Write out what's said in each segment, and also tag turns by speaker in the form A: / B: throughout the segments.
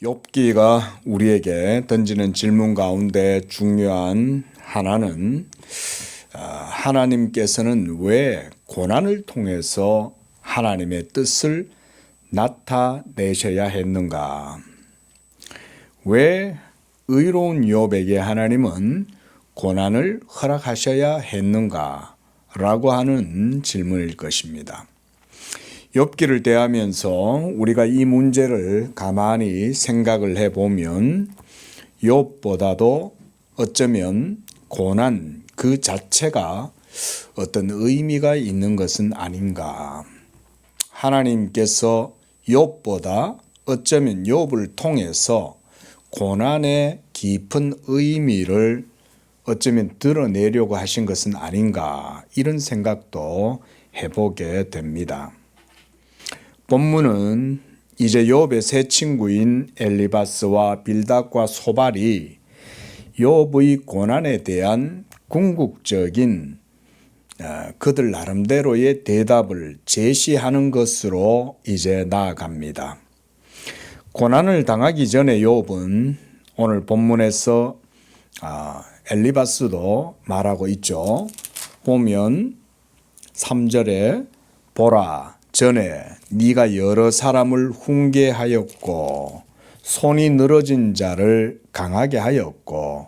A: 욥기가 우리에게 던지는 질문 가운데 중요한 하나는 하나님께서는 왜 고난을 통해서 하나님의 뜻을 나타내셔야 했는가? 왜 의로운 욥에게 하나님은 고난을 허락하셔야 했는가? 라고 하는 질문일 것입니다. 욥기를 대하면서 우리가 이 문제를 가만히 생각을 해보면 욥보다도 어쩌면 고난 그 자체가 어떤 의미가 있는 것은 아닌가. 하나님께서 욥보다 어쩌면 욥을 통해서 고난의 깊은 의미를 어쩌면 드러내려고 하신 것은 아닌가, 이런 생각도 해보게 됩니다. 본문은 이제 욥의 세 친구인 엘리바스와 빌닷과 소발이 욥의 고난에 대한 궁극적인 그들 나름대로의 대답을 제시하는 것으로 이제 나아갑니다. 고난을 당하기 전에 욥은 오늘 본문에서 엘리바스도 말하고 있죠. 보면 3절에 보라, 전에 네가 여러 사람을 훈계하였고 손이 늘어진 자를 강하게 하였고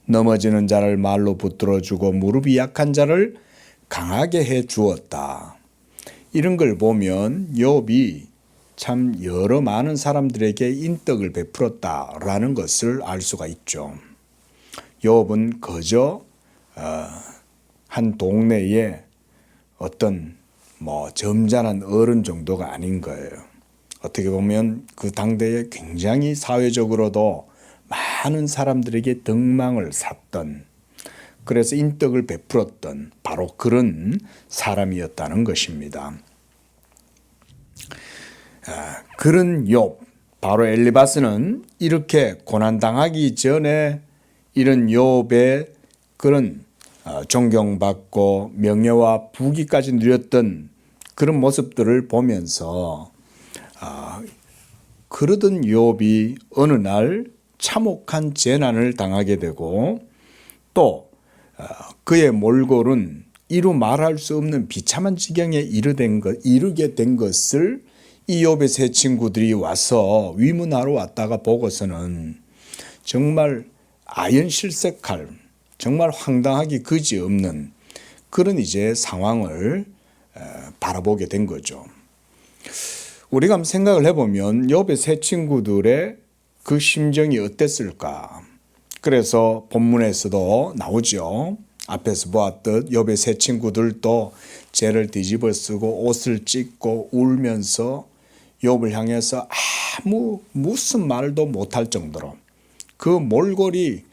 A: 넘어지는 자를 말로 붙들어주고 무릎이 약한 자를 강하게 해 주었다. 이런 걸 보면 욥이 참 여러 많은 사람들에게 인덕을 베풀었다라는 것을 알 수가 있죠. 욥은 그저 한 동네에 어떤 점잖은 어른 정도가 아닌 거예요. 어떻게 보면 그 당대에 굉장히 사회적으로도 많은 사람들에게 덕망을 샀던, 그래서 인덕을 베풀었던 바로 그런 사람이었다는 것입니다. 그런 욥, 바로 엘리바스는 이렇게 고난당하기 전에 이런 욥의 그런 존경받고 명예와 부귀까지 누렸던 그런 모습들을 보면서 그러던 욥이 어느 날 참혹한 재난을 당하게 되고 또 그의 몰골은 이루 말할 수 없는 비참한 지경에 이르게 된 것을 이 욥의 세 친구들이 와서 위문하러 왔다가 보고서는 정말 아연실색할, 정말 황당하기 그지없는 그런 이제 상황을 바라보게 된 거죠. 우리가 한번 생각을 해보면 욥의 세 친구들의 그 심정이 어땠을까? 그래서 본문에서도 나오죠. 앞에서 보았듯 욥의 세 친구들도 죄를 뒤집어 쓰고 옷을 찢고 울면서 욥을 향해서 무슨 말도 못할 정도로 그 몰골이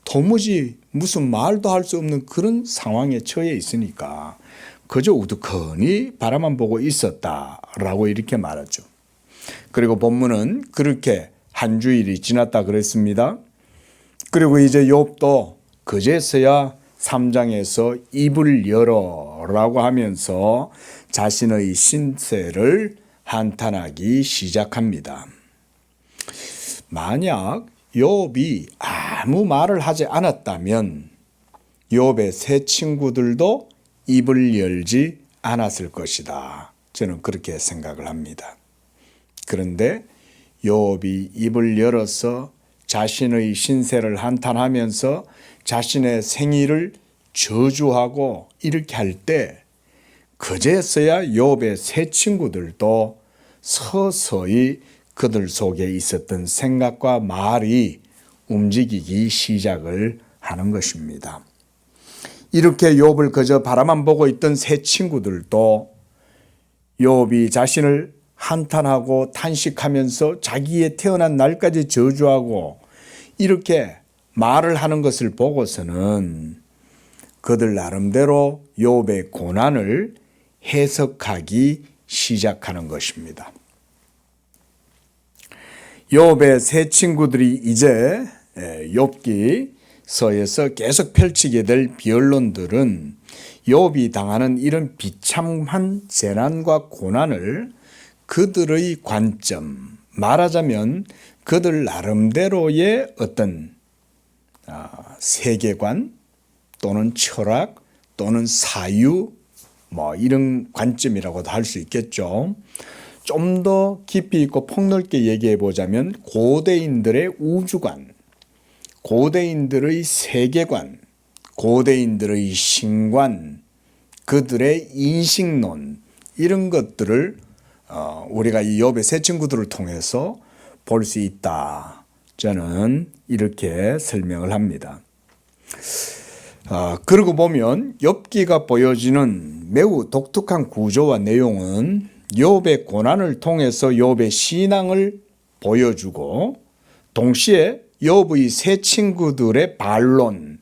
A: 도무지 무슨 말도 할 수 없는 그런 상황에 처해 있으니까 그저 우두커니 바라만 보고 있었다라고 이렇게 말하죠. 그리고 본문은 그렇게 한 주일이 지났다 그랬습니다. 그리고 이제 욥도 그제서야 3장에서 입을 열어라고 하면서 자신의 신세를 한탄하기 시작합니다. 만약 욥이 아무 말을 하지 않았다면 욥의 세 친구들도 입을 열지 않았을 것이다. 저는 그렇게 생각을 합니다. 그런데 욥이 입을 열어서 자신의 신세를 한탄하면서 자신의 생일을 저주하고 이렇게 할 때 그제서야 욥의 세 친구들도 서서히 그들 속에 있었던 생각과 말이 움직이기 시작을 하는 것입니다. 이렇게 욥을 그저 바라만 보고 있던 세 친구들도 욥이 자신을 한탄하고 탄식하면서 자기의 태어난 날까지 저주하고 이렇게 말을 하는 것을 보고서는 그들 나름대로 욥의 고난을 해석하기 시작하는 것입니다. 욥의 세 친구들이 이제 욥기서에서 계속 펼치게 될 변론들은 욥이 당하는 이런 비참한 재난과 고난을 그들의 관점, 말하자면 그들 나름대로의 어떤 세계관 또는 철학 또는 사유 이런 관점이라고도 할 수 있겠죠. 좀 더 깊이 있고 폭넓게 얘기해 보자면 고대인들의 우주관, 고대인들의 세계관, 고대인들의 신관, 그들의 인식론 이런 것들을 우리가 이 욥의 세 친구들을 통해서 볼 수 있다. 저는 이렇게 설명을 합니다. 그러고 보면 욥기가 보여지는 매우 독특한 구조와 내용은 욥의 고난을 통해서 욥의 신앙을 보여주고 동시에 욥의 세 친구들의 반론,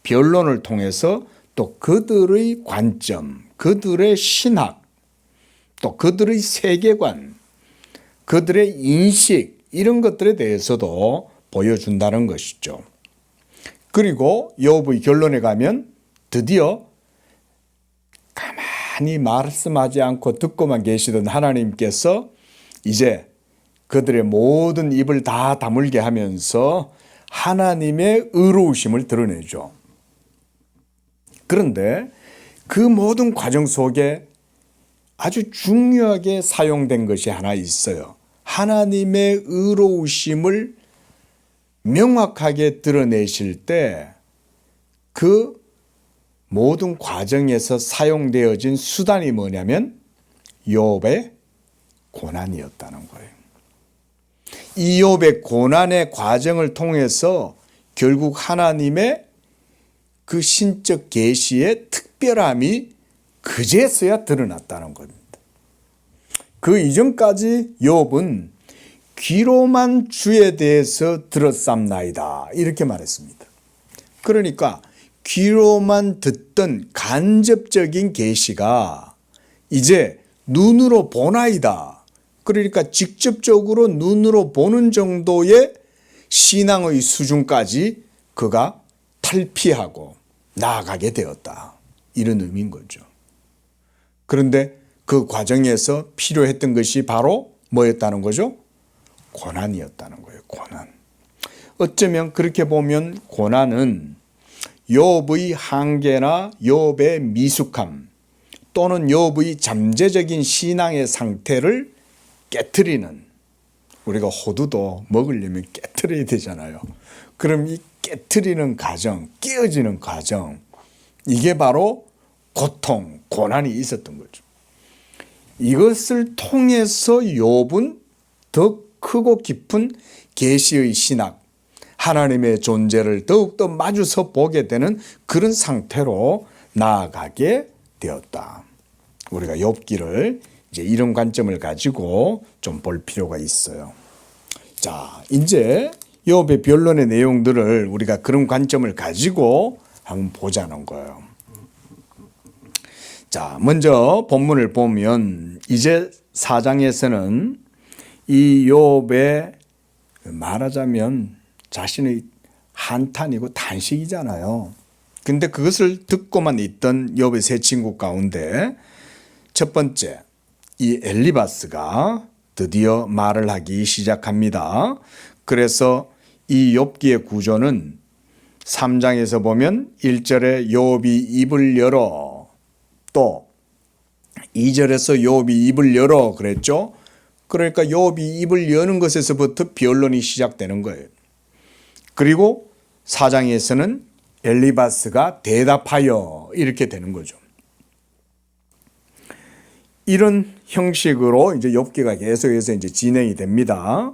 A: 변론을 통해서 또 그들의 관점, 그들의 신학, 또 그들의 세계관, 그들의 인식 이런 것들에 대해서도 보여준다는 것이죠. 그리고 욥의 결론에 가면 드디어 가만히 말씀하지 않고 듣고만 계시던 하나님께서 이제 그들의 모든 입을 다 다물게 하면서 하나님의 의로우심을 드러내죠. 그런데 그 모든 과정 속에 아주 중요하게 사용된 것이 하나 있어요. 하나님의 의로우심을 명확하게 드러내실 때 그 모든 과정에서 사용되어진 수단이 뭐냐면 욥의 고난이었다는 거예요. 이 욥의 고난의 과정을 통해서 결국 하나님의 그 신적 계시의 특별함이 그제서야 드러났다는 겁니다. 그 이전까지 욥은 귀로만 주에 대해서 들었삼나이다 이렇게 말했습니다. 그러니까 귀로만 듣던 간접적인 계시가 이제 눈으로 보나이다. 그러니까 직접적으로 눈으로 보는 정도의 신앙의 수준까지 그가 탈피하고 나아가게 되었다. 이런 의미인 거죠. 그런데 그 과정에서 필요했던 것이 바로 뭐였다는 거죠? 고난이었다는 거예요. 고난. 어쩌면 그렇게 보면 고난은 욥의 한계나 욥의 미숙함 또는 욥의 잠재적인 신앙의 상태를 깨트리는, 우리가 호두도 먹으려면 깨트려야 되잖아요. 그럼 이 깨트리는 과정, 깨어지는 과정, 이게 바로 고통, 고난이 있었던 거죠. 이것을 통해서 욥은 더 크고 깊은 계시의 신학, 하나님의 존재를 더욱더 마주서 보게 되는 그런 상태로 나아가게 되었다. 우리가 욥기를 이제 이런 관점을 가지고 좀 볼 필요가 있어요. 자, 이제 욥의 변론의 내용들을 우리가 그런 관점을 가지고 한번 보자는 거예요. 자, 먼저 본문을 보면 이제 4장에서는 이 욥의 말하자면 자신의 한탄이고 탄식이잖아요. 근데 그것을 듣고만 있던 욥의 세 친구 가운데 첫 번째, 이 엘리바스가 드디어 말을 하기 시작합니다. 그래서 이 욥기의 구조는 3장에서 보면 1절에 욥이 입을 열어, 또 2절에서 욥이 입을 열어 그랬죠. 그러니까 욥이 입을 여는 것에서부터 변론이 시작되는 거예요. 그리고 4장에서는 엘리바스가 대답하여 이렇게 되는 거죠. 이런 형식으로 이제 욥기가 계속해서 이제 진행이 됩니다.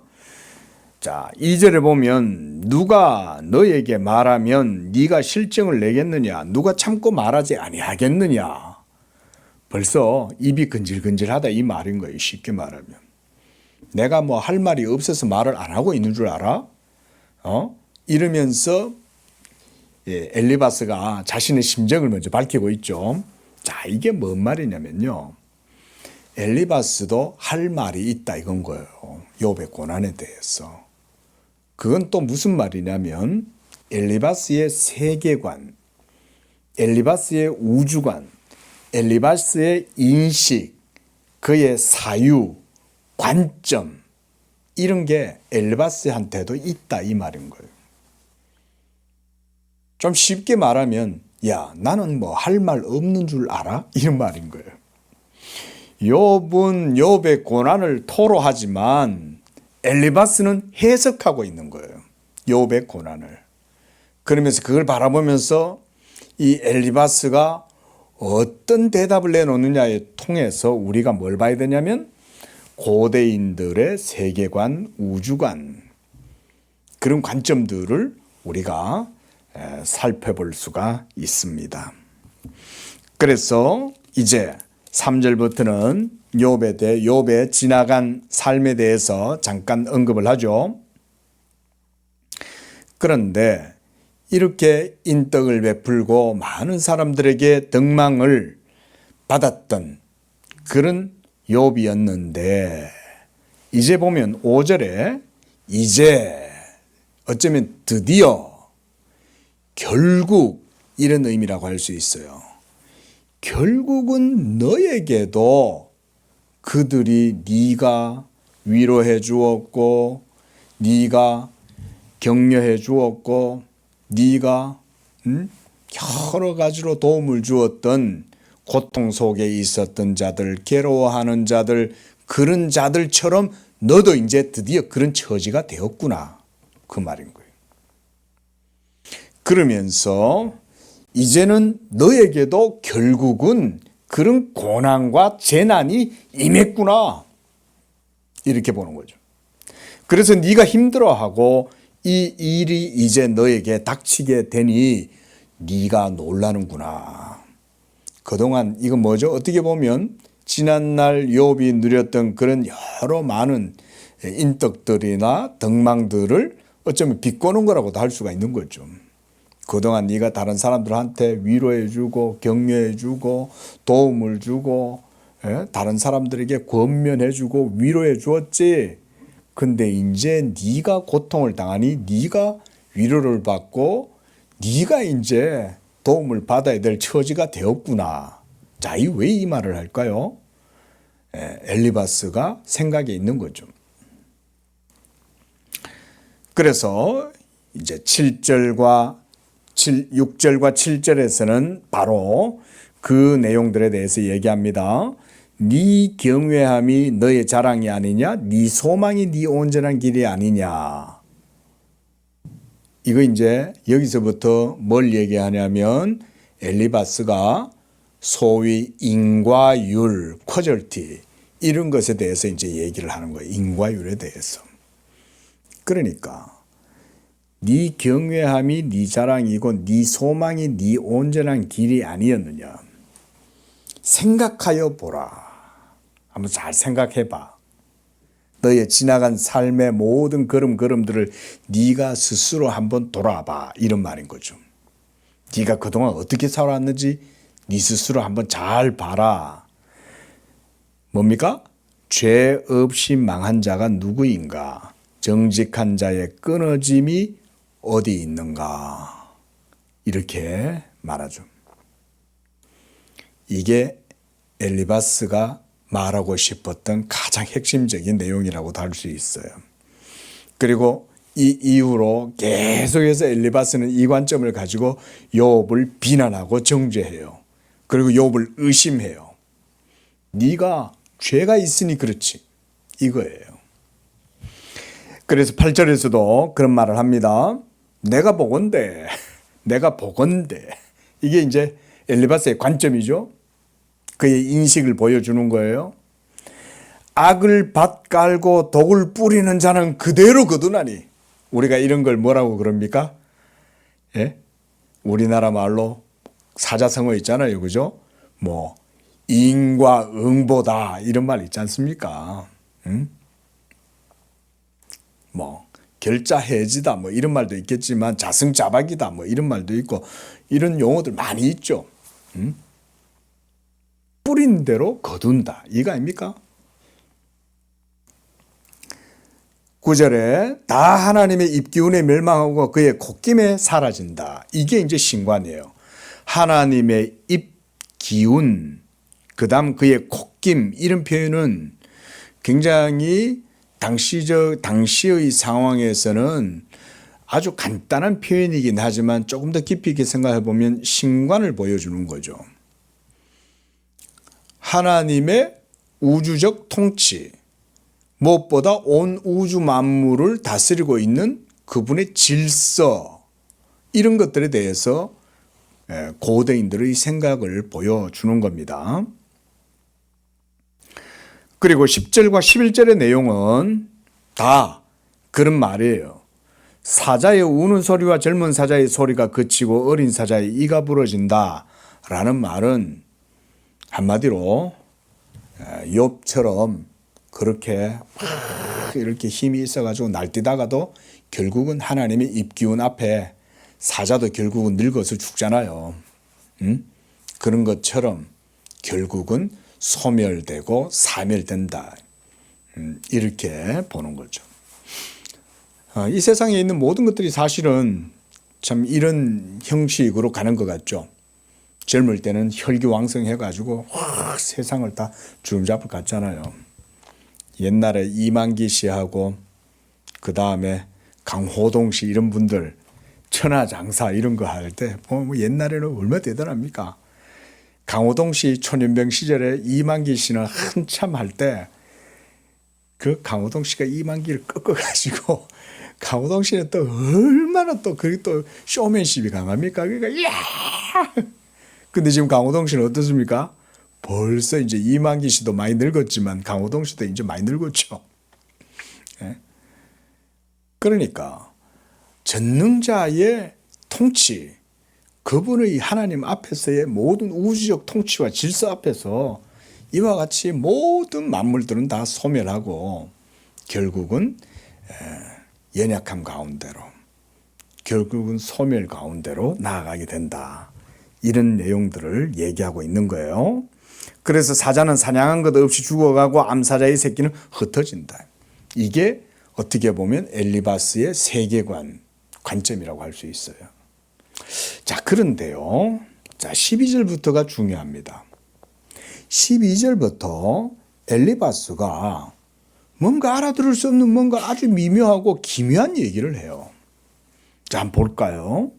A: 자, 2절에 보면 누가 너에게 말하면 네가 실증을 내겠느냐? 누가 참고 말하지 아니하겠느냐? 벌써 입이 근질근질하다 이 말인 거예요. 쉽게 말하면. 내가 뭐 할 말이 없어서 말을 안 하고 있는 줄 알아? 이러면서 엘리바스가 자신의 심정을 먼저 밝히고 있죠. 자, 이게 뭔 말이냐면요. 엘리바스도 할 말이 있다 이건 거예요. 욥의 고난에 대해서. 그건 또 무슨 말이냐면 엘리바스의 세계관, 엘리바스의 우주관, 엘리바스의 인식, 그의 사유, 관점, 이런 게 엘리바스한테도 있다 이 말인 거예요. 좀 쉽게 말하면 야 나는 뭐 할 말 없는 줄 알아? 이런 말인 거예요. 욥은 욥의 고난을 토로하지만 엘리바스는 해석하고 있는 거예요. 욥의 고난을. 그러면서 그걸 바라보면서 이 엘리바스가 어떤 대답을 내놓느냐에 통해서 우리가 뭘 봐야 되냐면 고대인들의 세계관, 우주관 그런 관점들을 우리가 살펴볼 수가 있습니다. 그래서 이제 3절부터는 욥의 지나간 삶에 대해서 잠깐 언급을 하죠. 그런데 이렇게 인덕을 베풀고 많은 사람들에게 덕망을 받았던 그런 욥이었는데 이제 보면 5절에 이제 어쩌면 드디어 결국 이런 의미라고 할 수 있어요. 결국은 너에게도 그들이 네가 위로해 주었고 네가 격려해 주었고 네가 여러 가지로 도움을 주었던 고통 속에 있었던 자들, 괴로워하는 자들, 그런 자들처럼 너도 이제 드디어 그런 처지가 되었구나. 그 말인 거예요. 그러면서 이제는 너에게도 결국은 그런 고난과 재난이 임했구나. 이렇게 보는 거죠. 그래서 네가 힘들어하고 이 일이 이제 너에게 닥치게 되니 네가 놀라는구나. 그동안 이건 뭐죠? 어떻게 보면 지난날 욥이 누렸던 그런 여러 많은 인덕들이나 덕망들을 어쩌면 비꼬는 거라고도 할 수가 있는 거죠. 그동안 네가 다른 사람들한테 위로해 주고 격려해 주고 도움을 주고 다른 사람들에게 권면해 주고 위로해 주었지. 근데 이제 네가 고통을 당하니 네가 위로를 받고 네가 이제 도움을 받아야 될 처지가 되었구나. 자, 왜 이 말을 할까요? 엘리바스가 생각에 있는 거죠. 그래서 이제 6절과 7절에서는 바로 그 내용들에 대해서 얘기합니다. 네 경외함이 너의 자랑이 아니냐? 네 소망이 네 온전한 길이 아니냐? 이거 이제 여기서부터 뭘 얘기하냐면 엘리바스가 소위 인과율, 쿼절티 이런 것에 대해서 이제 얘기를 하는 거예요. 인과율에 대해서. 그러니까 네 경외함이 네 자랑이고 네 소망이 네 온전한 길이 아니었느냐. 생각하여 보라. 한번 잘 생각해 봐. 너의 지나간 삶의 모든 걸음걸음들을 네가 스스로 한번 돌아봐. 이런 말인 거죠. 네가 그동안 어떻게 살아왔는지 네 스스로 한번 잘 봐라. 뭡니까? 죄 없이 망한 자가 누구인가? 정직한 자의 끊어짐이 어디 있는가? 이렇게 말하죠. 이게 엘리바스가 말하고 싶었던 가장 핵심적인 내용이라고도 할 수 있어요. 그리고 이 이후로 계속해서 엘리바스는 이 관점을 가지고 욥을 비난하고 정죄해요. 그리고 욥을 의심해요. 네가 죄가 있으니 그렇지. 이거예요. 그래서 8절에서도 그런 말을 합니다. 내가 보건대. 내가 보건대. 이게 이제 엘리바스의 관점이죠. 그의 인식을 보여주는 거예요. 악을 밭갈고 독을 뿌리는 자는 그대로 거두나니. 우리가 이런 걸 뭐라고 그럽니까? 예? 우리나라 말로 사자성어 있잖아요. 그죠? 뭐 인과 응보다 이런 말 있지 않습니까? 응? 뭐 결자해지다 뭐 이런 말도 있겠지만 자승자박이다 뭐 이런 말도 있고 이런 용어들 많이 있죠. 응? 뿌린 대로 거둔다. 이거 아닙니까? 9절에 다 하나님의 입기운에 멸망하고 그의 콧김에 사라진다. 이게 이제 신관이에요. 하나님의 입기운, 그 다음 그의 콧김 이런 표현은 굉장히 당시의 상황에서는 아주 간단한 표현이긴 하지만 조금 더 깊이 있게 생각해 보면 신관을 보여주는 거죠. 하나님의 우주적 통치, 무엇보다 온 우주 만물을 다스리고 있는 그분의 질서, 이런 것들에 대해서 고대인들의 생각을 보여주는 겁니다. 그리고 10절과 11절의 내용은 다 그런 말이에요. 사자의 우는 소리와 젊은 사자의 소리가 그치고 어린 사자의 이가 부러진다 라는 말은 한마디로 욥처럼 그렇게 이렇게 힘이 있어가지고 날뛰다가도 결국은 하나님의 입기운 앞에 사자도 결국은 늙어서 죽잖아요. 그런 것처럼 결국은 소멸되고 사멸된다. 이렇게 보는 거죠. 이 세상에 있는 모든 것들이 사실은 참 이런 형식으로 가는 것 같죠. 젊을 때는 혈기왕성해가지고 세상을 다 주름잡을 같잖아요. 옛날에 이만기 씨하고 그 다음에 강호동 씨 이런 분들 천하장사 이런 거 할 때 뭐 옛날에는 얼마나 대단합니까? 강호동 씨 초년병 시절에 이만기 씨는 한참 할 때 그 강호동 씨가 이만기를 꺾어가지고 강호동 씨는 또 얼마나 또 그게 또 쇼맨십이 강합니까? 그러니까 이야! 근데 지금 강호동 씨는 어떻습니까? 벌써 이제 이만기 씨도 많이 늙었지만 강호동 씨도 이제 많이 늙었죠. 예? 그러니까 전능자의 통치, 그분의 하나님 앞에서의 모든 우주적 통치와 질서 앞에서 이와 같이 모든 만물들은 다 소멸하고 결국은 연약함 가운데로, 결국은 소멸 가운데로 나아가게 된다. 이런 내용들을 얘기하고 있는 거예요. 그래서 사자는 사냥한 것 없이 죽어가고 암사자의 새끼는 흩어진다. 이게 어떻게 보면 엘리바스의 세계관, 관점이라고 할 수 있어요. 자, 그런데요. 자, 12절부터가 중요합니다. 12절부터 엘리바스가 뭔가 알아들을 수 없는 뭔가 아주 미묘하고 기묘한 얘기를 해요. 자, 한번 볼까요?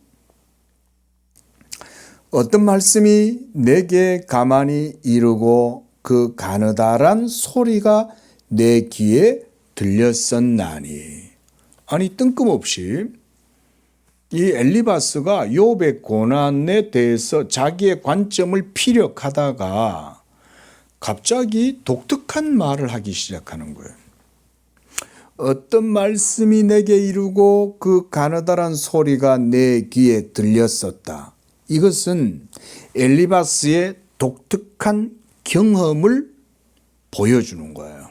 A: 어떤 말씀이 내게 가만히 이르고 그 가느다란 소리가 내 귀에 들렸었나니. 아니, 뜬금없이 이 엘리바스가 욥의 고난에 대해서 자기의 관점을 피력하다가 갑자기 독특한 말을 하기 시작하는 거예요. 어떤 말씀이 내게 이르고 그 가느다란 소리가 내 귀에 들렸었다. 이것은 엘리바스의 독특한 경험을 보여주는 거예요.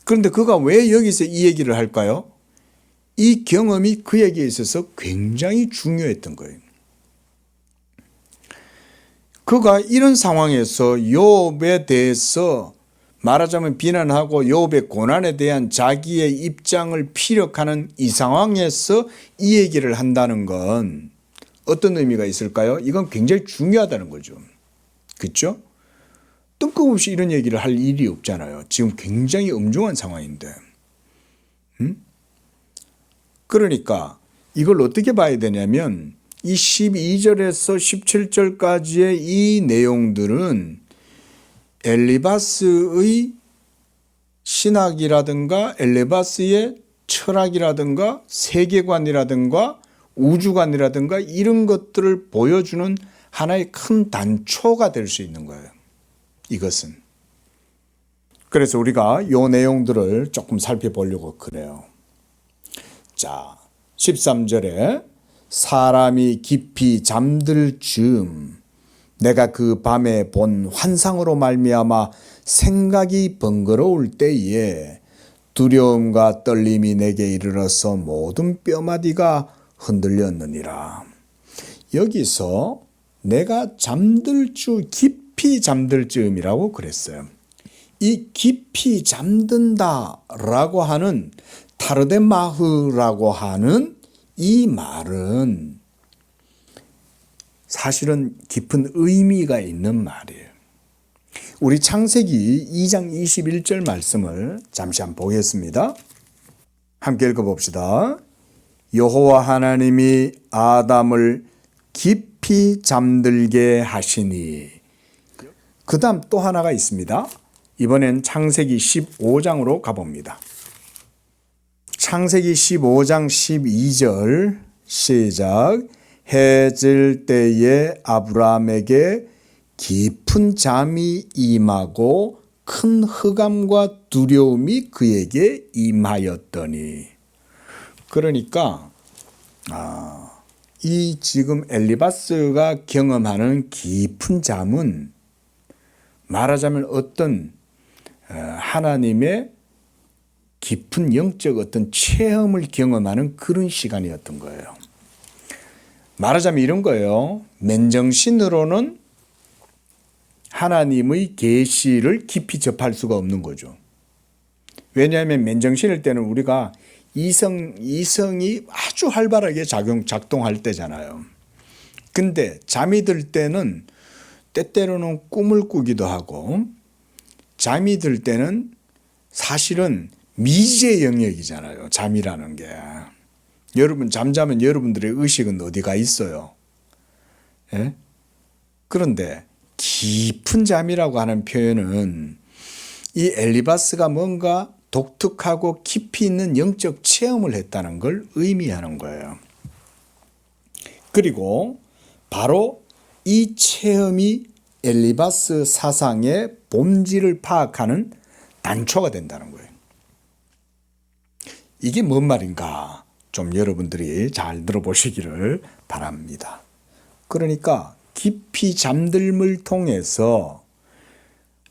A: 그런데 그가 왜 여기서 이 얘기를 할까요? 이 경험이 그에게 있어서 굉장히 중요했던 거예요. 그가 이런 상황에서 욥에 대해서 말하자면 비난하고 욥의 고난에 대한 자기의 입장을 피력하는 이 상황에서 이 얘기를 한다는 건 어떤 의미가 있을까요? 이건 굉장히 중요하다는 거죠. 그렇죠? 뜬금없이 이런 얘기를 할 일이 없잖아요. 지금 굉장히 엄중한 상황인데. 그러니까 이걸 어떻게 봐야 되냐면 이 12절에서 17절까지의 이 내용들은 엘리바스의 신학이라든가 엘리바스의 철학이라든가 세계관이라든가 우주관이라든가 이런 것들을 보여주는 하나의 큰 단초가 될 수 있는 거예요. 이것은. 그래서 우리가 이 내용들을 조금 살펴보려고 그래요. 자, 13절에 사람이 깊이 잠들 즈음 내가 그 밤에 본 환상으로 말미암아 생각이 번거로울 때에 두려움과 떨림이 내게 이르러서 모든 뼈마디가 흔들렸느니라. 여기서 내가 잠들 즈 깊이 잠들 즈음이라고 그랬어요. 이 깊이 잠든다라고 하는 타르데마흐라고 하는 이 말은 사실은 깊은 의미가 있는 말이에요. 우리 창세기 2장 21절 말씀을 잠시 한번 보겠습니다. 함께 읽어봅시다. 여호와 하나님이 아담을 깊이 잠들게 하시니. 그 다음 또 하나가 있습니다. 이번엔 창세기 15장으로 가봅니다. 창세기 15장 12절 시작. 해 질 때에 아브라함에게 깊은 잠이 임하고 큰 흑암과 두려움이 그에게 임하였더니. 그러니까 이 지금 엘리바스가 경험하는 깊은 잠은 말하자면 어떤 하나님의 깊은 영적 어떤 체험을 경험하는 그런 시간이었던 거예요. 말하자면 이런 거예요. 맨정신으로는 하나님의 계시를 깊이 접할 수가 없는 거죠. 왜냐하면 맨정신일 때는 우리가 이성이 아주 활발하게 작동할 때잖아요. 근데 잠이 들 때는 때때로는 꿈을 꾸기도 하고, 잠이 들 때는 사실은 미지의 영역이잖아요. 잠이라는 게. 여러분 잠자면 여러분들의 의식은 어디가 있어요? 예? 그런데 깊은 잠이라고 하는 표현은 이 엘리바스가 뭔가 독특하고 깊이 있는 영적 체험을 했다는 걸 의미하는 거예요. 그리고 바로 이 체험이 엘리바스 사상의 본질을 파악하는 단초가 된다는 거예요. 이게 뭔 말인가? 좀 여러분들이 잘 들어보시기를 바랍니다. 그러니까 깊이 잠들음을 통해서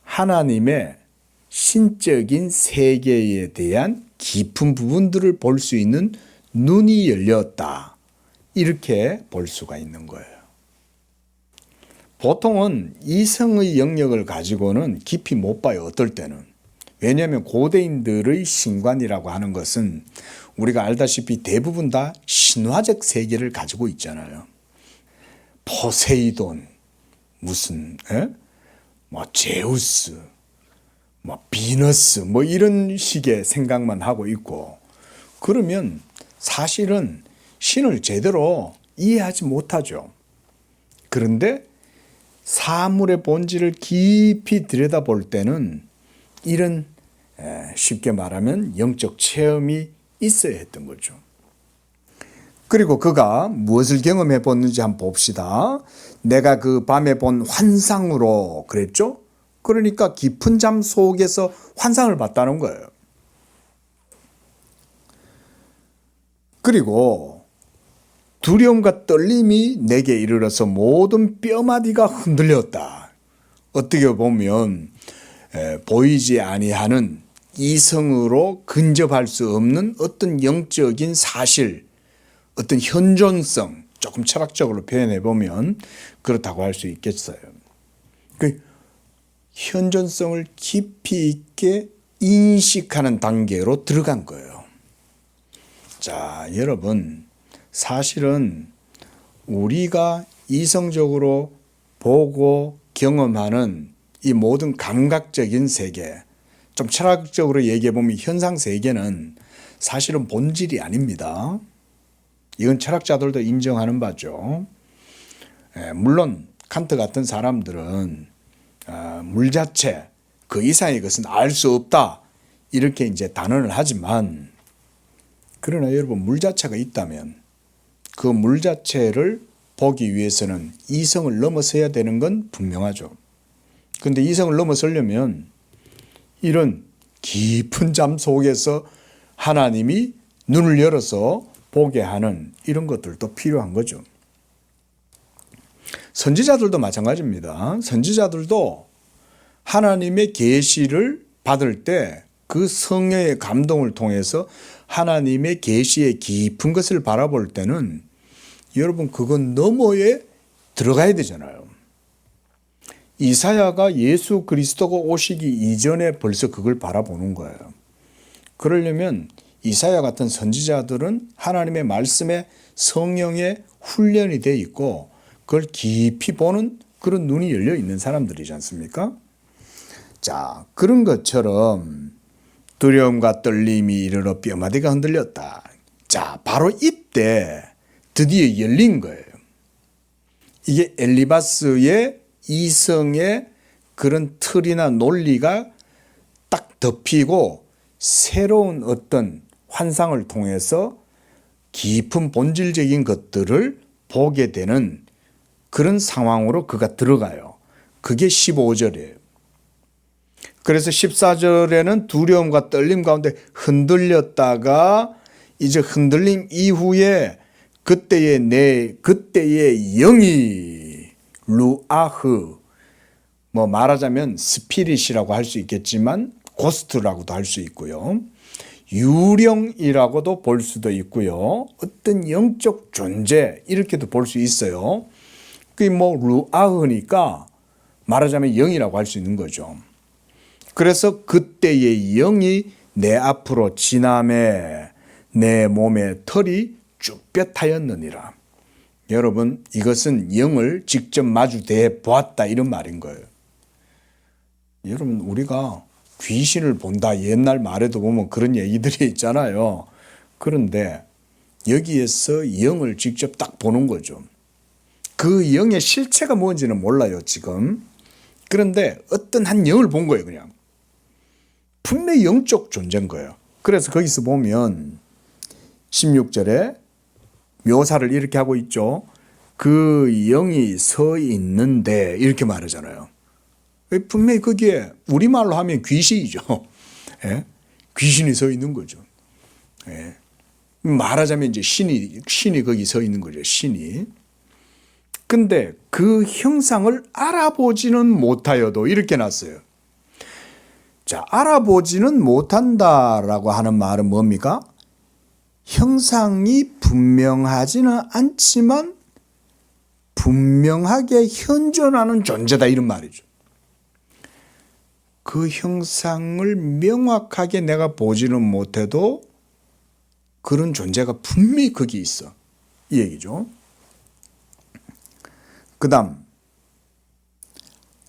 A: 하나님의 신적인 세계에 대한 깊은 부분들을 볼 수 있는 눈이 열렸다. 이렇게 볼 수가 있는 거예요. 보통은 이성의 영역을 가지고는 깊이 못 봐요. 어떨 때는. 왜냐하면 고대인들의 신관이라고 하는 것은 우리가 알다시피 대부분 다 신화적 세계를 가지고 있잖아요. 포세이돈, 무슨 제우스, 비너스 이런 식의 생각만 하고 있고, 그러면 사실은 신을 제대로 이해하지 못하죠. 그런데 사물의 본질을 깊이 들여다볼 때는 이런 쉽게 말하면 영적 체험이 있어야 했던 거죠. 그리고 그가 무엇을 경험해 봤는지 한번 봅시다. 내가 그 밤에 본 환상으로 그랬죠? 그러니까 깊은 잠 속에서 환상을 봤다는 거예요. 그리고 두려움과 떨림이 내게 이르러서 모든 뼈마디가 흔들렸다. 어떻게 보면 보이지 아니하는 이성으로 근접할 수 없는 어떤 영적인 사실, 어떤 현존성, 조금 철학적으로 표현해 보면 그렇다고 할 수 있겠어요. 그 현존성을 깊이 있게 인식하는 단계로 들어간 거예요. 자, 여러분, 사실은 우리가 이성적으로 보고 경험하는 이 모든 감각적인 세계, 좀 철학적으로 얘기해 보면 현상 세계는 사실은 본질이 아닙니다. 이건 철학자들도 인정하는 바죠. 물론 칸트 같은 사람들은 물 자체, 그 이상의 것은 알 수 없다, 이렇게 이제 단언을 하지만, 그러나 여러분, 물 자체가 있다면 그 물 자체를 보기 위해서는 이성을 넘어서야 되는 건 분명하죠. 그런데 이성을 넘어서려면 이런 깊은 잠 속에서 하나님이 눈을 열어서 보게 하는 이런 것들도 필요한 거죠. 선지자들도 마찬가지입니다. 선지자들도 하나님의 계시를 받을 때 그 성령의 감동을 통해서 하나님의 계시의 깊은 것을 바라볼 때는 여러분, 그건 너머에 들어가야 되잖아요. 이사야가 예수 그리스도가 오시기 이전에 벌써 그걸 바라보는 거예요. 그러려면 이사야 같은 선지자들은 하나님의 말씀에 성령의 훈련이 되어 있고 그걸 깊이 보는 그런 눈이 열려 있는 사람들이지 않습니까? 자, 그런 것처럼 두려움과 떨림이 이르러 뼈마디가 흔들렸다. 자, 바로 이때 드디어 열린 거예요. 이게 엘리바스의 이성의 그런 틀이나 논리가 딱 덮이고 새로운 어떤 환상을 통해서 깊은 본질적인 것들을 보게 되는 그런 상황으로 그가 들어가요. 그게 15절이에요. 그래서 14절에는 두려움과 떨림 가운데 흔들렸다가 이제 흔들림 이후에 그때의 영이 루아흐, 뭐 말하자면 스피릿이라고 할 수 있겠지만 고스트라고도 할 수 있고요. 유령이라고도 볼 수도 있고요. 어떤 영적 존재 이렇게도 볼 수 있어요. 그게 뭐 루아흐니까 말하자면 영이라고 할 수 있는 거죠. 그래서 그때의 영이 내 앞으로 지나매 내 몸의 털이 쭈뼛하였느니라. 여러분, 이것은 영을 직접 마주대해 보았다 이런 말인 거예요. 여러분, 우리가 귀신을 본다 옛날 말에도 보면 그런 얘기들이 있잖아요. 그런데 여기에서 영을 직접 딱 보는 거죠. 그 영의 실체가 뭔지는 몰라요 지금. 그런데 어떤 한 영을 본 거예요. 그냥 분명히 영적 존재인 거예요. 그래서 거기서 보면 16절에 묘사를 이렇게 하고 있죠. 그 영이 서 있는데 이렇게 말하잖아요. 분명히 거기에 우리말로 하면 귀신이죠. 예? 귀신이 서 있는 거죠. 예. 말하자면 이제 신이 거기 서 있는 거죠. 신이. 근데 그 형상을 알아보지는 못하여도 이렇게 놨어요. 자, 알아보지는 못한다라고 하는 말은 뭡니까? 형상이 분명하지는 않지만 분명하게 현존하는 존재다 이런 말이죠. 그 형상을 명확하게 내가 보지는 못해도 그런 존재가 분명히 거기 있어. 이 얘기죠. 그 다음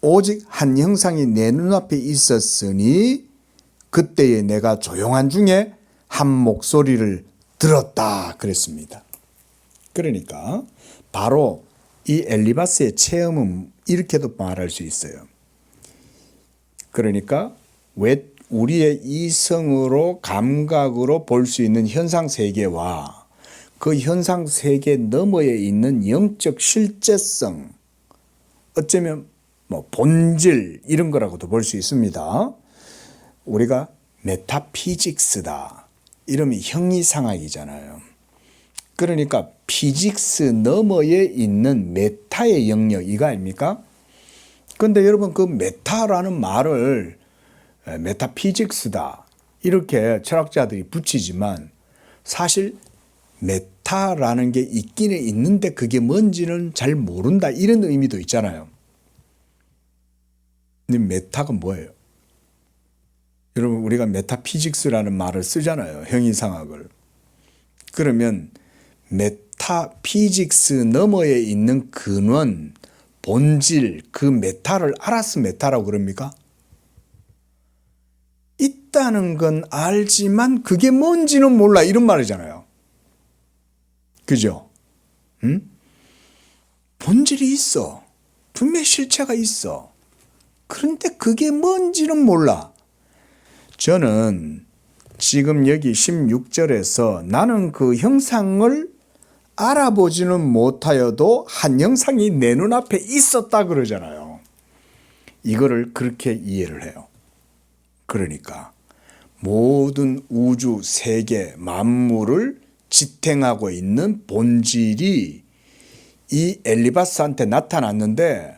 A: 오직 한 형상이 내 눈앞에 있었으니 그때에 내가 조용한 중에 한 목소리를 들었다 그랬습니다. 그러니까 바로 이 엘리바스의 체험은 이렇게도 말할 수 있어요. 그러니까 왜 우리의 이성으로 감각으로 볼 수 있는 현상 세계와 그 현상 세계 너머에 있는 영적 실제성, 어쩌면 뭐 본질 이런 거라고도 볼 수 있습니다. 우리가 메타피직스다 이러면 형이상학이잖아요. 그러니까 피직스 너머에 있는 메타의 영역 이거 아닙니까? 그런데 여러분 그 메타라는 말을 메타피직스다 이렇게 철학자들이 붙이지만 사실 메타라는 게 있기는 있는데 그게 뭔지는 잘 모른다 이런 의미도 있잖아요. 근데 메타가 뭐예요? 여러분 우리가 메타피직스라는 말을 쓰잖아요. 형이상학을. 그러면 메타피직스 너머에 있는 근원, 본질, 그 메타를 알아서 메타라고 그럽니까? 있다는 건 알지만 그게 뭔지는 몰라 이런 말이잖아요. 그죠? 응? 본질이 있어. 분명히 실체가 있어. 그런데 그게 뭔지는 몰라. 저는 지금 여기 16절에서 나는 그 형상을 알아보지는 못하여도 한 형상이 내 눈앞에 있었다 그러잖아요. 이거를 그렇게 이해를 해요. 그러니까 모든 우주, 세계, 만물을 지탱하고 있는 본질이 이 엘리바스한테 나타났는데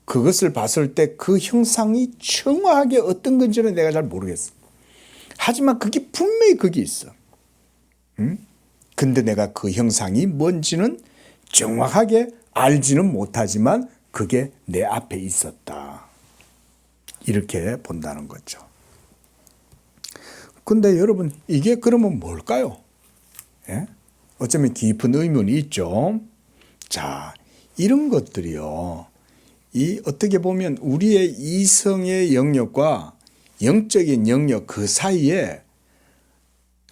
A: 그것을 봤을 때 그 형상이 정확하게 어떤 건지는 내가 잘 모르겠어. 하지만 그게 분명히 거기 있어. 응? 근데 내가 그 형상이 뭔지는 정확하게 알지는 못하지만 그게 내 앞에 있었다. 이렇게 본다는 거죠. 근데 여러분 이게 그러면 뭘까요? 예? 어쩌면 깊은 의문이 있죠. 자, 이런 것들이요. 이 어떻게 보면 우리의 이성의 영역과 영적인 영역 그 사이에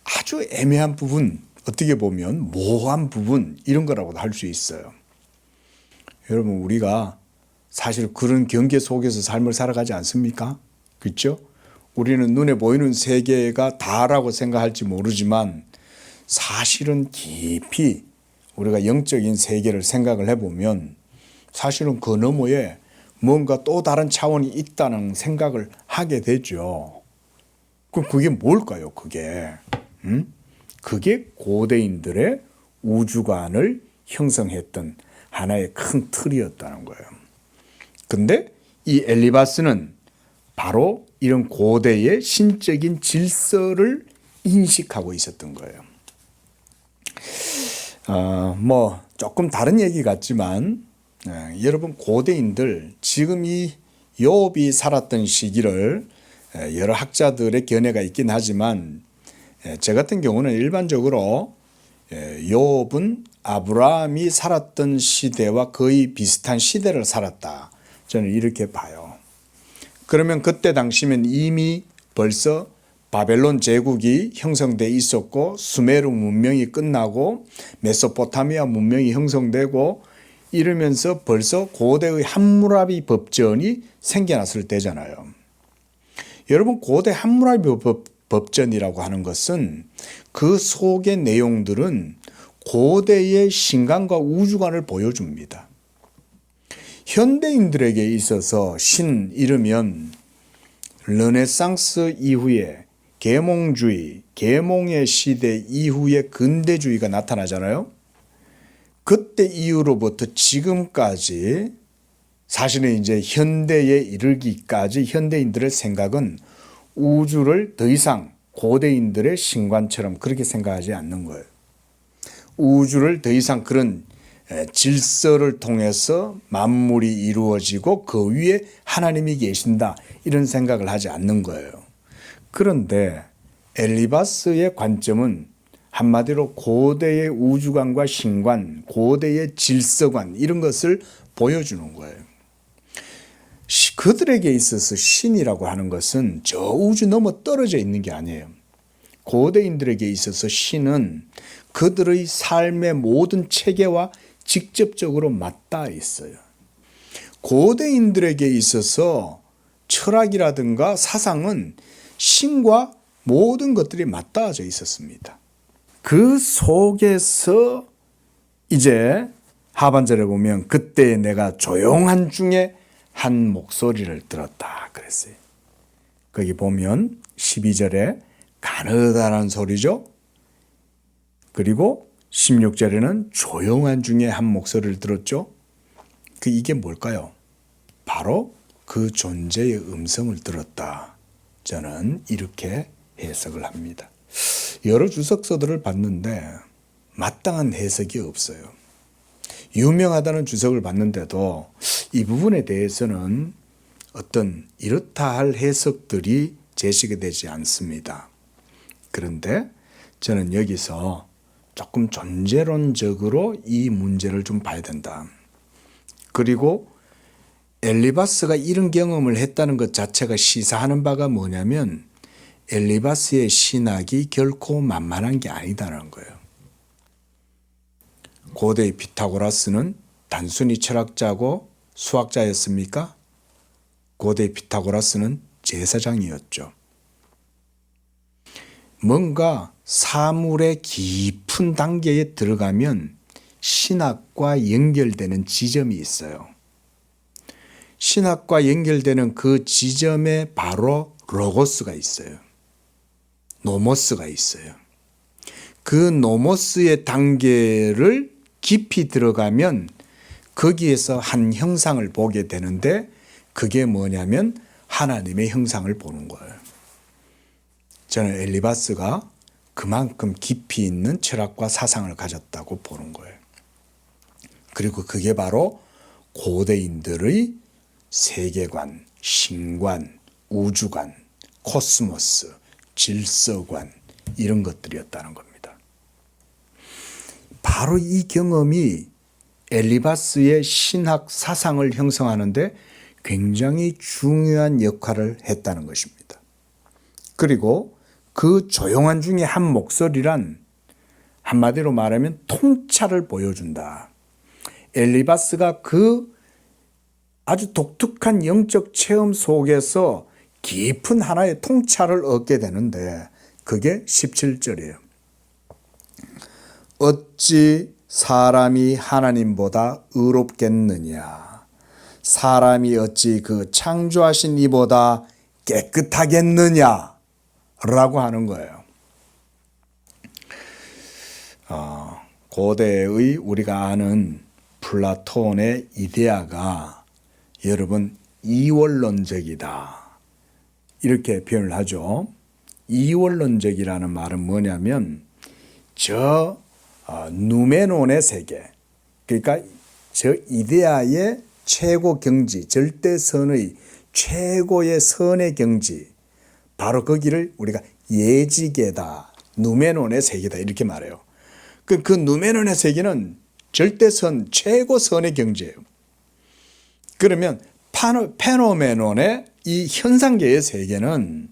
A: 아주 애매한 부분, 어떻게 보면 모호한 부분 이런 거라고도 할 수 있어요. 여러분 우리가 사실 그런 경계 속에서 삶을 살아가지 않습니까? 그렇죠? 우리는 눈에 보이는 세계가 다라고 생각할지 모르지만 사실은 깊이 우리가 영적인 세계를 생각을 해보면 사실은 그 너머에 뭔가 또 다른 차원이 있다는 생각을 하게 되죠. 그럼 그게 뭘까요? 그게 그게 고대인들의 우주관을 형성했던 하나의 큰 틀이었다는 거예요. 근데 이 엘리바스는 바로 이런 고대의 신적인 질서를 인식하고 있었던 거예요. 뭐 조금 다른 얘기 같지만 여러분 고대인들 지금 이 욥이 살았던 시기를 여러 학자들의 견해가 있긴 하지만 제 같은 경우는 일반적으로 욥은 아브라함이 살았던 시대와 거의 비슷한 시대를 살았다. 저는 이렇게 봐요. 그러면 그때 당시면 이미 벌써 바벨론 제국이 형성돼 있었고 수메르 문명이 끝나고 메소포타미아 문명이 형성되고 이러면서 벌써 고대의 함무라비 법전이 생겨났을 때잖아요. 여러분 고대 함무라비 법전이라고 하는 것은 그 속의 내용들은 고대의 신관과 우주관을 보여줍니다. 현대인들에게 있어서 신 이르면 르네상스 이후에 계몽주의, 계몽의 시대 이후에 근대주의가 나타나잖아요. 그때 이후로부터 지금까지 사실은 이제 현대에 이르기까지 현대인들의 생각은 우주를 더 이상 고대인들의 신관처럼 그렇게 생각하지 않는 거예요. 우주를 더 이상 그런 질서를 통해서 만물이 이루어지고 그 위에 하나님이 계신다 이런 생각을 하지 않는 거예요. 그런데 엘리바스의 관점은 한마디로 고대의 우주관과 신관, 고대의 질서관 이런 것을 보여주는 거예요. 그들에게 있어서 신이라고 하는 것은 저 우주 넘어 떨어져 있는 게 아니에요. 고대인들에게 있어서 신은 그들의 삶의 모든 체계와 직접적으로 맞닿아 있어요. 고대인들에게 있어서 철학이라든가 사상은 신과 모든 것들이 맞닿아져 있었습니다. 그 속에서 이제 하반절에 보면 그때 내가 조용한 중에 한 목소리를 들었다 그랬어요. 거기 보면 12절에 가느다란 소리죠. 그리고 16절에는 조용한 중에 한 목소리를 들었죠. 이게 뭘까요? 바로 그 존재의 음성을 들었다. 저는 이렇게 해석을 합니다. 여러 주석서들을 봤는데 마땅한 해석이 없어요. 유명하다는 주석을 봤는데도 이 부분에 대해서는 어떤 이렇다 할 해석들이 제시가 되지 않습니다. 그런데 저는 여기서 조금 존재론적으로 이 문제를 좀 봐야 된다. 그리고 엘리바스가 이런 경험을 했다는 것 자체가 시사하는 바가 뭐냐면 엘리바스의 신학이 결코 만만한 게 아니다라는 거예요. 고대의 피타고라스는 단순히 철학자고 수학자였습니까? 고대의 피타고라스는 제사장이었죠. 뭔가 사물의 깊은 단계에 들어가면 신학과 연결되는 지점이 있어요. 신학과 연결되는 그 지점에 바로 로고스가 있어요. 노모스가 있어요. 그 노모스의 단계를 깊이 들어가면 거기에서 한 형상을 보게 되는데 그게 뭐냐면 하나님의 형상을 보는 거예요. 저는 엘리바스가 그만큼 깊이 있는 철학과 사상을 가졌다고 보는 거예요. 그리고 그게 바로 고대인들의 세계관, 신관, 우주관, 코스모스, 질서관 이런 것들이었다는 겁니다. 바로 이 경험이 엘리바스의 신학 사상을 형성하는데 굉장히 중요한 역할을 했다는 것입니다. 그리고 그 조용한 중에 한 목소리란 한마디로 말하면 통찰을 보여준다. 엘리바스가 그 아주 독특한 영적 체험 속에서 깊은 하나의 통찰을 얻게 되는데 그게 17절이에요. 어찌 사람이 하나님보다 의롭겠느냐. 사람이 어찌 그 창조하신 이보다 깨끗하겠느냐 라고 하는 거예요. 고대의 우리가 아는 플라톤의 이데아가 여러분 이원론적이다 이렇게 표현을 하죠. 이원론적이라는 말은 뭐냐면 누메논의 세계, 그러니까 저 이데아의 최고 경지, 절대선의 최고의 선의 경지, 바로 거기를 우리가 예지계다, 누메논의 세계다 이렇게 말해요. 그 누메논의 세계는 절대선, 최고선의 경지예요. 그러면 페노메논의 이 현상계의 세계는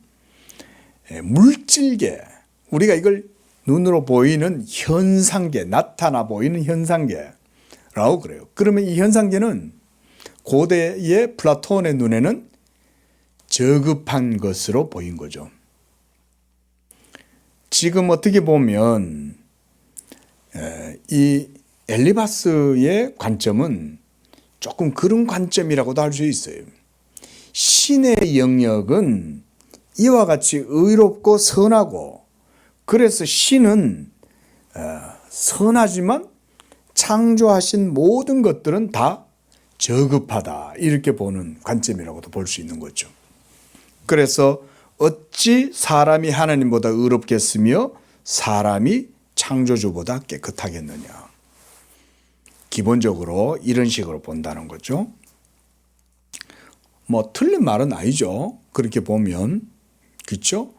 A: 물질계, 우리가 이걸 눈으로 보이는 현상계, 나타나 보이는 현상계라고 그래요. 그러면 이 현상계는 고대의 플라톤의 눈에는 저급한 것으로 보인 거죠. 지금 어떻게 보면 이 엘리바스의 관점은 조금 그런 관점이라고도 할 수 있어요. 신의 영역은 이와 같이 의롭고 선하고, 그래서 신은 선하지만 창조하신 모든 것들은 다 저급하다 이렇게 보는 관점이라고도 볼 수 있는 거죠. 그래서 어찌 사람이 하나님보다 의롭겠으며 사람이 창조주보다 깨끗하겠느냐. 기본적으로 이런 식으로 본다는 거죠. 뭐 틀린 말은 아니죠. 그렇게 보면 그렇죠?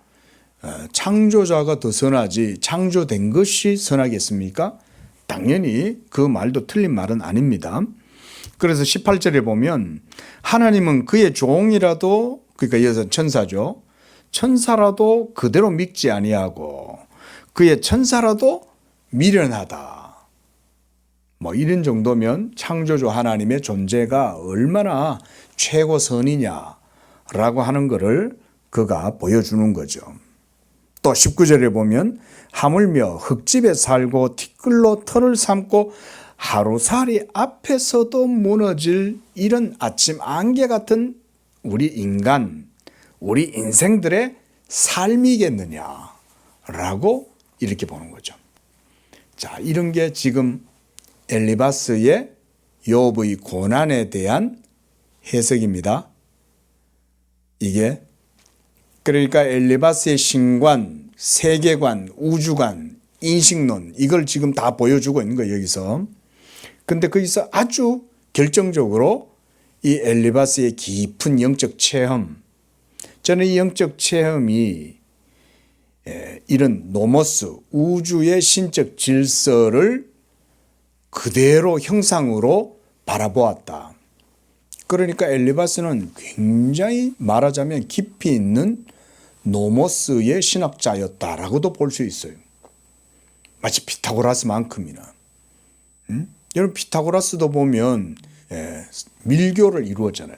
A: 창조자가 더 선하지 창조된 것이 선하겠습니까? 당연히 그 말도 틀린 말은 아닙니다. 그래서 18절에 보면 하나님은 그의 종이라도, 그러니까 여기서 천사죠. 천사라도 그대로 믿지 아니하고 그의 천사라도 미련하다. 뭐 이런 정도면 창조주 하나님의 존재가 얼마나 최고선이냐라고 하는 것을 그가 보여주는 거죠. 또 19절에 보면 하물며 흙집에 살고 티끌로 털을 삼고 하루살이 앞에서도 무너질 이런 아침 안개 같은 우리 인간, 우리 인생들의 삶이겠느냐라고 이렇게 보는 거죠. 자, 이런 게 지금 엘리바스의 욥의 고난에 대한 해석입니다. 이게 그러니까 엘리바스의 신관, 세계관, 우주관, 인식론 이걸 지금 다 보여주고 있는 거예요, 여기서. 근데 거기서 아주 결정적으로 이 엘리바스의 깊은 영적 체험, 저는 이 영적 체험이 이런 노모스, 우주의 신적 질서를 그대로 형상으로 바라보았다. 그러니까 엘리바스는 굉장히 말하자면 깊이 있는 노모스의 신학자였다라고도 볼 수 있어요. 마치 피타고라스만큼이나. 여러분 피타고라스도 보면 밀교를 이루었잖아요.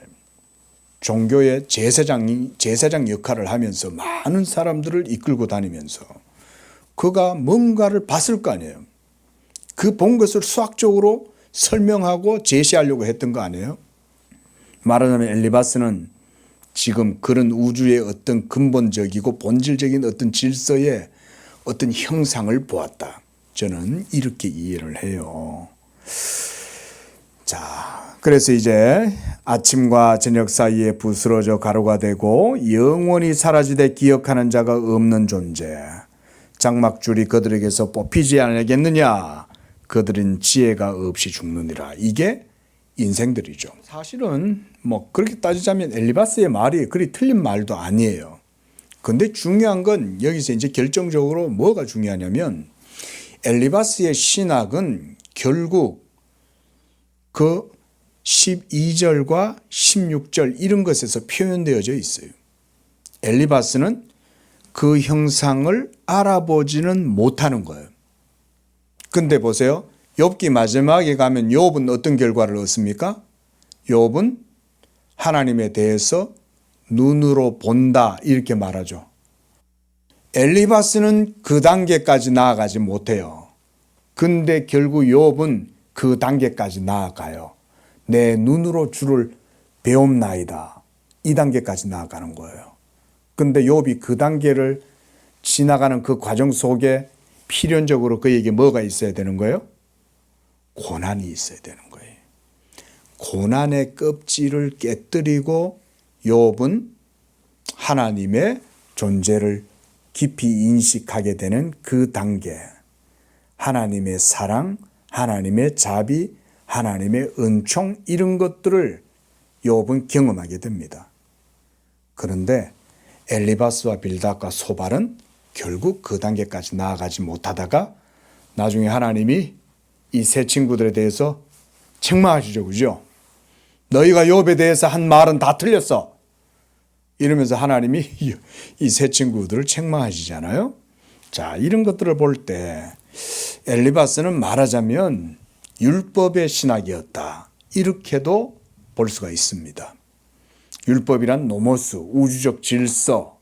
A: 종교의 제사장 역할을 하면서 많은 사람들을 이끌고 다니면서 그가 뭔가를 봤을 거 아니에요. 그 본 것을 수학적으로 설명하고 제시하려고 했던 거 아니에요? 말하자면 엘리바스는 지금 그런 우주의 어떤 근본적이고 본질적인 어떤 질서의 어떤 형상을 보았다. 저는 이렇게 이해를 해요. 자, 그래서 이제 아침과 저녁 사이에 부스러져 가루가 되고 영원히 사라지되 기억하는 자가 없는 존재. 장막줄이 그들에게서 뽑히지 않겠느냐. 그들은 지혜가 없이 죽느니라. 이게 인생들이죠. 사실은 뭐 그렇게 따지자면 엘리바스의 말이 그리 틀린 말도 아니에요. 근데 중요한 건 여기서 이제 결정적으로 뭐가 중요하냐면 엘리바스의 신학은 결국 그 12절과 16절 이런 것에서 표현되어져 있어요. 엘리바스는 그 형상을 알아보지는 못하는 거예요. 근데 보세요. 욥기 마지막에 가면 욥은 어떤 결과를 얻습니까? 욥은 하나님에 대해서 눈으로 본다 이렇게 말하죠. 엘리바스는 그 단계까지 나아가지 못해요. 근데 결국 욥은 그 단계까지 나아가요. 내 눈으로 주를 배움나이다. 이 단계까지 나아가는 거예요. 근데 욥이 그 단계를 지나가는 그 과정 속에 필연적으로 그에게 뭐가 있어야 되는 거예요? 고난이 있어야 되는 거예요. 고난의 껍질을 깨뜨리고 욥은 하나님의 존재를 깊이 인식하게 되는 그 단계. 하나님의 사랑, 하나님의 자비, 하나님의 은총 이런 것들을 욥은 경험하게 됩니다. 그런데 엘리바스와 빌닷과 소발은 결국 그 단계까지 나아가지 못하다가 나중에 하나님이 이 세 친구들에 대해서 책망하시죠. 그죠? 너희가 욥에 대해서 한 말은 다 틀렸어. 이러면서 하나님이 이 세 친구들을 책망하시잖아요. 자, 이런 것들을 볼 때 엘리바스는 말하자면 율법의 신학이었다. 이렇게도 볼 수가 있습니다. 율법이란 노모스, 우주적 질서,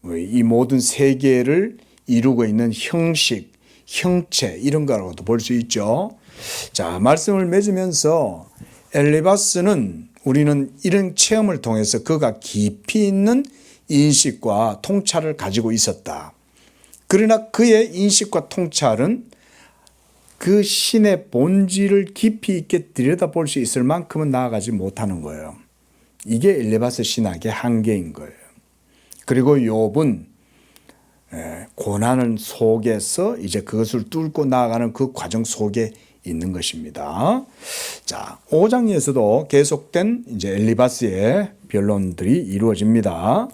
A: 이 모든 세계를 이루고 있는 형식, 형체 이런 거라고도 볼 수 있죠. 자, 말씀을 맺으면서 엘리바스는 우리는 이런 체험을 통해서 그가 깊이 있는 인식과 통찰을 가지고 있었다. 그러나 그의 인식과 통찰은 그 신의 본질을 깊이 있게 들여다볼 수 있을 만큼은 나아가지 못하는 거예요. 이게 엘리바스 신학의 한계인 거예요. 그리고 욥은 고난 속에서 이제 그것을 뚫고 나아가는 그 과정 속에 있는 것입니다. 자, 5장에서도 계속된 이제 엘리바스의 변론들이 이루어집니다.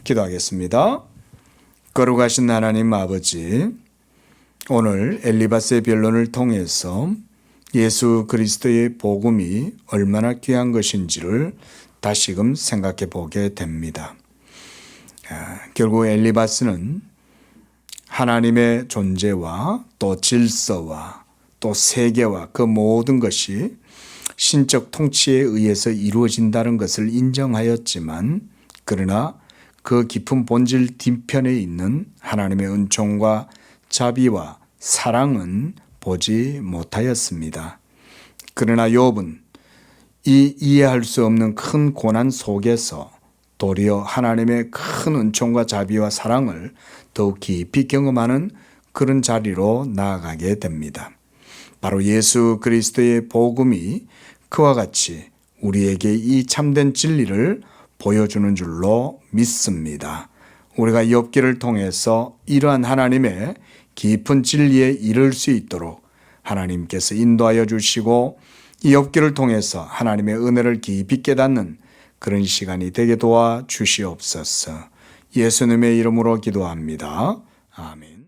A: 기도하겠습니다. 거룩하신 하나님 아버지, 오늘 엘리바스의 변론을 통해서 예수 그리스도의 복음이 얼마나 귀한 것인지를 다시금 생각해 보게 됩니다. 결국 엘리바스는 하나님의 존재와 또 질서와 또 세계와 그 모든 것이 신적 통치에 의해서 이루어진다는 것을 인정하였지만, 그러나 그 깊은 본질 뒤편에 있는 하나님의 은총과 자비와 사랑은 보지 못하였습니다. 그러나 욥은 이 이해할 수 없는 큰 고난 속에서 도리어 하나님의 큰 은총과 자비와 사랑을 더욱 깊이 경험하는 그런 자리로 나아가게 됩니다. 바로 예수 그리스도의 복음이 그와 같이 우리에게 이 참된 진리를 보여주는 줄로 믿습니다. 우리가 욥기를 통해서 이러한 하나님의 깊은 진리에 이를 수 있도록 하나님께서 인도하여 주시고, 이 욥기를 통해서 하나님의 은혜를 깊이 깨닫는 그런 시간이 되게 도와 주시옵소서. 예수님의 이름으로 기도합니다. 아멘.